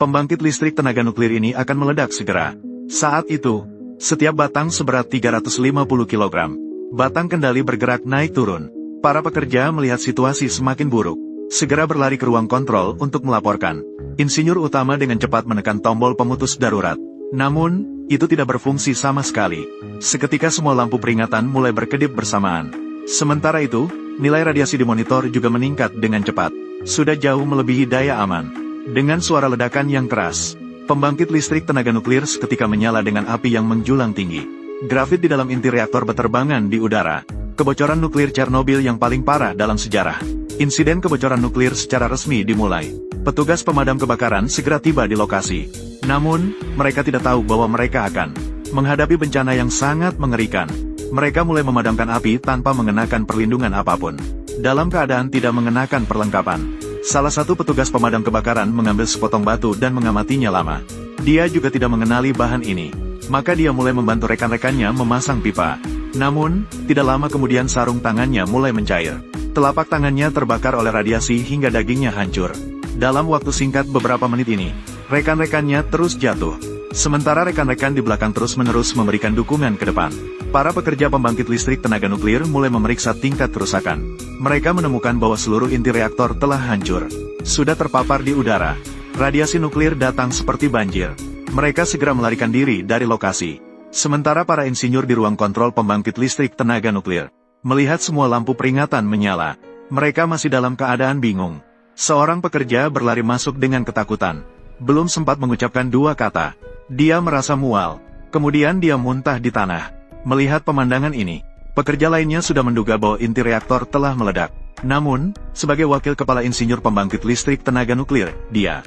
pembangkit listrik tenaga nuklir ini akan meledak segera. Saat itu, setiap batang seberat 350 kg. Batang kendali bergerak naik turun. Para pekerja melihat situasi semakin buruk. Segera berlari ke ruang kontrol untuk melaporkan. Insinyur utama dengan cepat menekan tombol pemutus darurat. Namun, itu tidak berfungsi sama sekali. Seketika semua lampu peringatan mulai berkedip bersamaan. Sementara itu, nilai radiasi di monitor juga meningkat dengan cepat. Sudah jauh melebihi daya aman. Dengan suara ledakan yang keras, pembangkit listrik tenaga nuklir seketika menyala dengan api yang menjulang tinggi. Grafit di dalam inti reaktor berterbangan di udara. Kebocoran nuklir Chernobyl yang paling parah dalam sejarah. Insiden kebocoran nuklir secara resmi dimulai. Petugas pemadam kebakaran segera tiba di lokasi. Namun, mereka tidak tahu bahwa mereka akan menghadapi bencana yang sangat mengerikan. Mereka mulai memadamkan api tanpa mengenakan perlindungan apapun. Dalam keadaan tidak mengenakan perlengkapan. Salah satu petugas pemadam kebakaran mengambil sepotong batu dan mengamatinya lama. Dia juga tidak mengenali bahan ini. Maka dia mulai membantu rekan-rekannya memasang pipa. Namun, tidak lama kemudian sarung tangannya mulai mencair. Telapak tangannya terbakar oleh radiasi hingga dagingnya hancur. Dalam waktu singkat beberapa menit ini, rekan-rekannya terus jatuh. Sementara rekan-rekan di belakang terus-menerus memberikan dukungan ke depan. Para pekerja pembangkit listrik tenaga nuklir mulai memeriksa tingkat kerusakan. Mereka menemukan bahwa seluruh inti reaktor telah hancur. Sudah terpapar di udara. Radiasi nuklir datang seperti banjir. Mereka segera melarikan diri dari lokasi. Sementara para insinyur di ruang kontrol pembangkit listrik tenaga nuklir melihat semua lampu peringatan menyala. Mereka masih dalam keadaan bingung. Seorang pekerja berlari masuk dengan ketakutan. Belum sempat mengucapkan dua kata, dia merasa mual. Kemudian dia muntah di tanah. Melihat pemandangan ini, pekerja lainnya sudah menduga bahwa inti reaktor telah meledak. Namun, sebagai wakil kepala insinyur pembangkit listrik tenaga nuklir, dia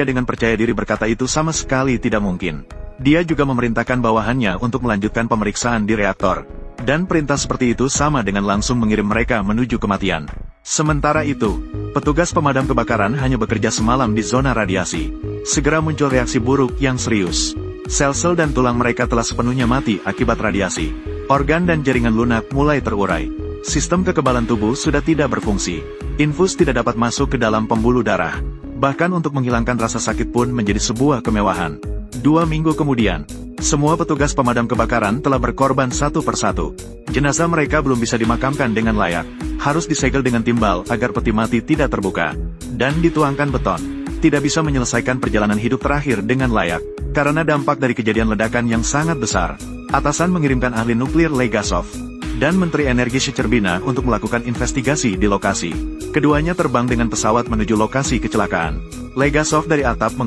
dengan percaya diri berkata itu sama sekali tidak mungkin. Dia juga memerintahkan bawahannya untuk melanjutkan pemeriksaan di reaktor. Dan perintah seperti itu sama dengan langsung mengirim mereka menuju kematian. Sementara itu, petugas pemadam kebakaran hanya bekerja semalam di zona radiasi. Segera muncul reaksi buruk yang serius. Sel-sel dan tulang mereka telah sepenuhnya mati akibat radiasi. Organ dan jaringan lunak mulai terurai. Sistem kekebalan tubuh sudah tidak berfungsi. Infus tidak dapat masuk ke dalam pembuluh darah. Bahkan untuk menghilangkan rasa sakit pun menjadi sebuah kemewahan. 2 minggu kemudian, semua petugas pemadam kebakaran telah berkorban satu persatu. Jenazah mereka belum bisa dimakamkan dengan layak. Harus disegel dengan timbal agar peti mati tidak terbuka. Dan dituangkan beton. Tidak bisa menyelesaikan perjalanan hidup terakhir dengan layak. Karena dampak dari kejadian ledakan yang sangat besar, atasan mengirimkan ahli nuklir Legasov dan Menteri Energi Shcherbina untuk melakukan investigasi di lokasi. Keduanya terbang dengan pesawat menuju lokasi kecelakaan. Legasov dari atap